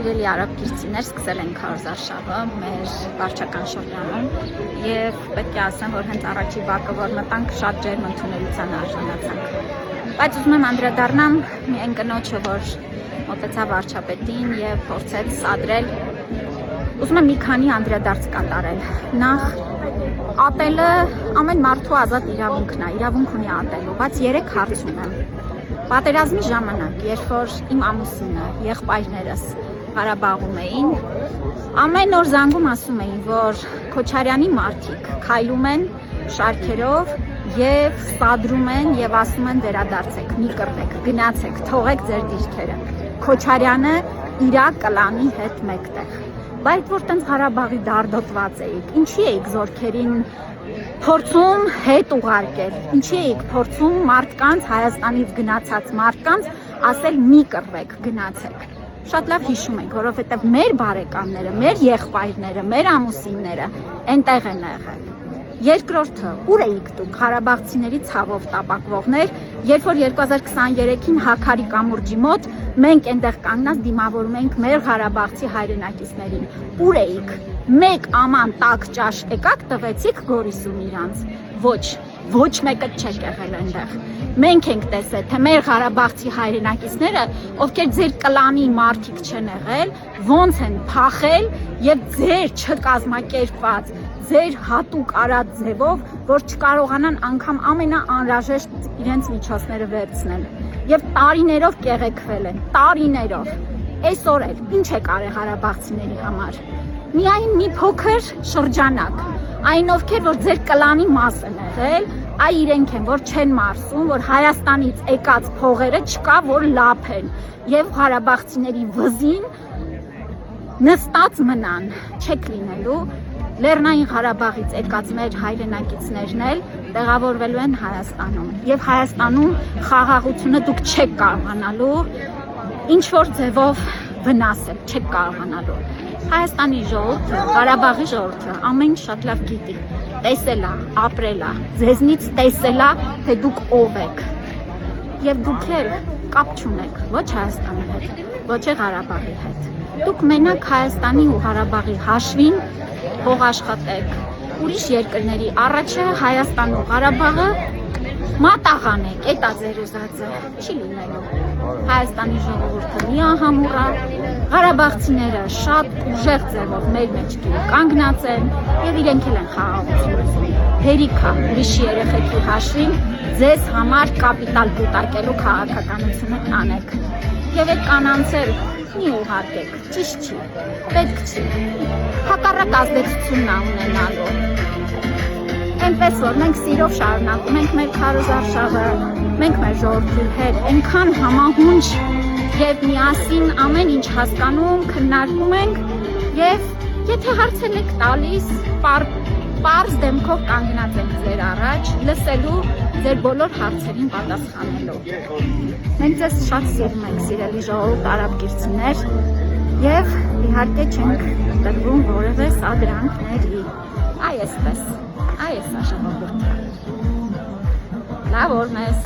Սիրելի արաբ գիրցիներ, սկսել ենք քարոզարշավը մեր վարչական շրջանում եւ պետք է ասեմ, որ հենց առաջի բակը որ մտանք շատ ջերմ ընդունելության արժանացանք։ Բայց ուզում եմ անդրադառնամ մի ընկնոջը, որ մոտեցավ վարչապետին եւ փորձեց սադրել, ուզում եմ մի քանի անդրադարձ կատարել։ Նախ ատելը ամեն մարդու ազատ իրավունքն է, իրավունք ունի ատելու, բայց 3 հարց ունեմ։ Պատերազմի ժամանակ, երբ որ իմ ամուսինը, եղբայրներս Ղարաբաղում էին, ամեն օր զանգում ասում էին, որ Քոչարյանի մարդիկ քայլում են շարքերով եւ սադրում են եւ ասում են վերադարձեք, մի կռվեք, գնացեք, թողեք ձեր դիրքերը։ Քոչարյանը իրա կլանի հետ մեկտեղ։ Բայց որ տենց Ղարաբաղի դարդոտված էիք, ինչի էիք զորքերին փորձում հետ ուղարկել, ինչի էիք փորձում մարդկանց, Հայաստանից գնացած մարդկանց ասել մի կռվեք, գնացեք։ Շատ լավ հիշում ենք, որովհետև մեր բարեկամները, մեր եղբայրները, մեր ամուսինները այնտեղ են եղել։ Երկրորդը, ուր էիք դուք ղարաբաղցիների ցավով տապակվողներ, երբ որ 2023-ին Հաքարի կամուրջի մոտ մենք այնտեղ կանգնած դիմավորում ենք մեր ղարաբաղցի հայրենակիցներին։ Ուր էիք։ Մեկ աման տաք ճաշ եկաք տվեցիք Գորիսում իրանց։ Ոչ մեկը չեք եղել այնտեղ։ Մենք ենք տեսել, թե մեր ղարաբաղցի հայրենակիցները, ովքեր ձեր կլանի մարդիկ չեն եղել, ոնց են փախել եւ ձեր չկազմակերպված ձեր հատուկ արած ձևով, որ չկարողանան անգամ ամենաանհրաժեշտ իրենց միջոցները վերցնել եւ տարիներով կեղեքվել են, տարիներով։ Այսօր էլ ինչ է կարել ղարաբաղցիների համար։ Միայն մի փոքր շրջանակ, այն ովքեր որ ձեր կլանի մաս են եղել, այ իրենք են, որ չեն մարսում, որ Հայաստանից եկած փողերը չկա, որ լափեն եւ ղարաբաղցիների վզին նստած մնան, չեք լինելու։ Լեռնային Ղարաբաղից եկած մեր հայրենակիցներն էլ տեղավորվելու են Հայաստանում եւ Հայաստանում խաղաղությունը դուք չեք կարողանալու ինչ որ ձևով վնասել, չեք կարողանալու։ Հայաստանի ժողովուրդը, Ղարաբաղի ժողովուրդը ամեն շատ լավ գիտի, տեսել է, ապրել է, ձեզնից տեսել է, թե դուք ով եք։ Եվ դուք էլ կապ չունեք ոչ Հայաստանի հետ, ոչ Ղարաբաղի հետ։ Դուք մենակ Հայաստանի ու Ղարաբաղի հաշվին հող աշխատեք, ուրիշ երկրների առաջը Հայաստան ու Ղարաբաղը մատաղանեք, էտա ձեր ուզածը, չի լինելու։ Հայաստանի ժողովուրդը միահամուռ է, ղարաբաղցիները շատ ուժեղ ձևով մեր մեջքին կանգնած են եւ իրենք էլ են խաղաղություն։ Հերիք է ուրիշի երեխեքի հաշվին ձեզ համար կապիտալ կուտակելու քաղաքականությունը անեք։ Եվ այդ կանանցել մի ուղարկեք, ճիշտ չի, պետք չի։ Հակառակ ազդեցությունն է ունենալու։ Այնպես որ մենք սիրով շարունակում ենք մեր քարոզարշավը, մենք մեր ժողովրդի հետ այնքան համահունչ եւ միասին ամեն ինչ հասկանում, քննարկում ենք եւ եթե հարցեր եք տալիս, պարզ դեմքով կանգնած ենք ձեր առաջ, լսելու, ձեր բոլոր հարցերին պատասխանելու։ Մենք ձեզ շատ սիրում ենք, սիրելի ժողովուրդ արաբ գիրցիներ, եւ իհարկե չենք տրվում որևէ սադրանքների։ Այսպես, այս է ժողովուրդը։ Լավ օրնես։